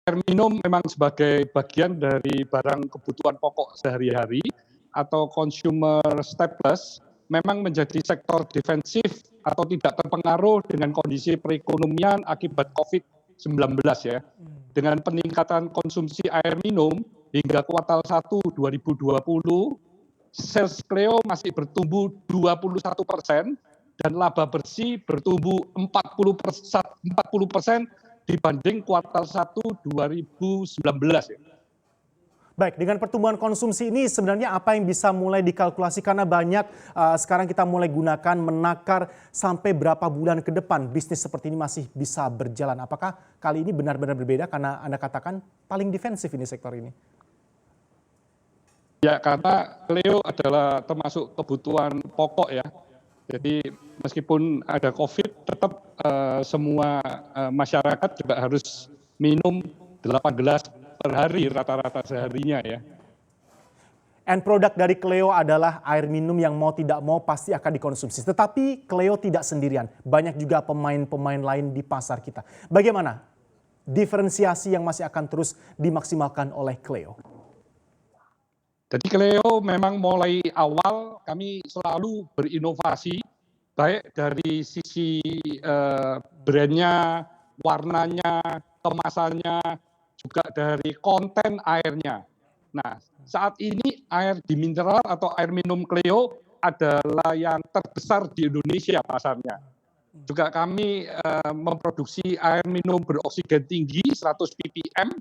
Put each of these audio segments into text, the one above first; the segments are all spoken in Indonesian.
air minum memang sebagai bagian dari barang kebutuhan pokok sehari-hari atau consumer staples memang menjadi sektor defensif atau tidak terpengaruh dengan kondisi perekonomian akibat COVID-19 ya. Dengan peningkatan konsumsi air minum hingga kuartal 1 2020, sales Cleo masih bertumbuh 21% dan laba bersih bertumbuh 40% dibanding kuartal 1 2019 ya. Baik, dengan pertumbuhan konsumsi ini sebenarnya apa yang bisa mulai dikalkulasi karena banyak sekarang kita mulai gunakan menakar sampai berapa bulan ke depan bisnis seperti ini masih bisa berjalan. Apakah kali ini benar-benar berbeda karena Anda katakan paling defensif ini sektor ini? Ya, karena Cleo adalah termasuk kebutuhan pokok ya. Jadi meskipun ada COVID, tetap semua masyarakat juga harus minum 8 gelas per hari rata-rata seharinya ya. End product dari Cleo adalah air minum yang mau tidak mau pasti akan dikonsumsi. Tetapi Cleo tidak sendirian, banyak juga pemain-pemain lain di pasar kita. Bagaimana diferensiasi yang masih akan terus dimaksimalkan oleh Cleo? Jadi Cleo memang mulai awal kami selalu berinovasi, baik dari sisi brandnya, warnanya, kemasannya, juga dari konten airnya. Nah, saat ini air di mineral atau air minum Cleo adalah yang terbesar di Indonesia pasarnya. Juga kami memproduksi air minum beroksigen tinggi 100 ppm,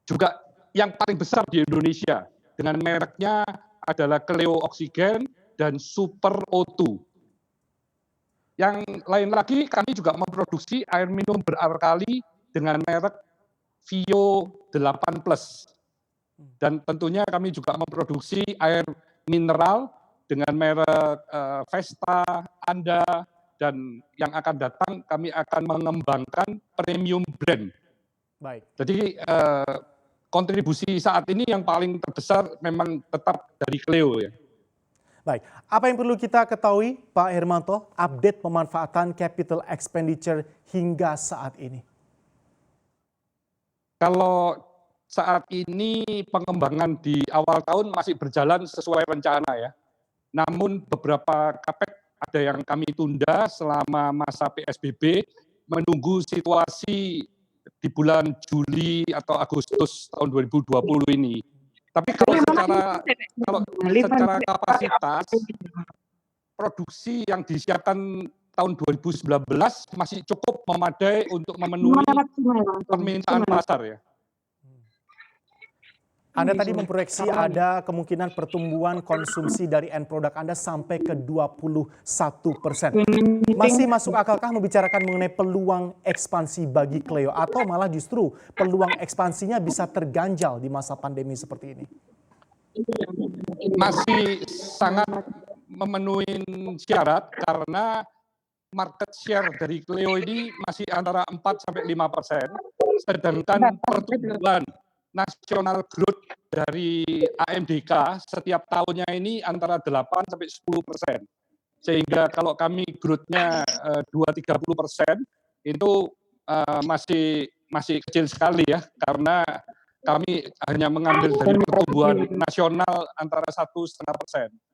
juga yang paling besar di Indonesia. Dengan mereknya adalah Cleo Oksigen dan Super O2. Yang lain lagi kami juga memproduksi air minum beralkali dengan merek Vio 8 Plus. Dan tentunya kami juga memproduksi air mineral dengan merek Vesta, Anda, dan yang akan datang kami akan mengembangkan premium brand. Baik. Jadi kontribusi saat ini yang paling terbesar memang tetap dari Cleo ya. Baik, apa yang perlu kita ketahui Pak Hermanto, update pemanfaatan capital expenditure hingga saat ini? Kalau saat ini pengembangan di awal tahun masih berjalan sesuai rencana ya. Namun beberapa capex ada yang kami tunda selama masa PSBB menunggu situasi di bulan Juli atau Agustus tahun 2020 ini. Tapi kalau secara kapasitas produksi yang disiapkan tahun 2019 masih cukup memadai untuk memenuhi permintaan pasar ya. Anda tadi memproyeksi ada kemungkinan pertumbuhan konsumsi dari end product Anda sampai ke 21%. Masih masuk akalkah membicarakan mengenai peluang ekspansi bagi Cleo atau malah justru peluang ekspansinya bisa terganjal di masa pandemi seperti ini? Masih sangat memenuhi syarat karena market share dari Cleo ini masih antara 4-5%, sedangkan pertumbuhan nasional growth dari AMDK setiap tahunnya ini antara 8-10%. Sehingga kalau kami growth-nya 2-30% itu masih kecil sekali ya, karena kami hanya mengambil dari pertumbuhan nasional antara 1,5%.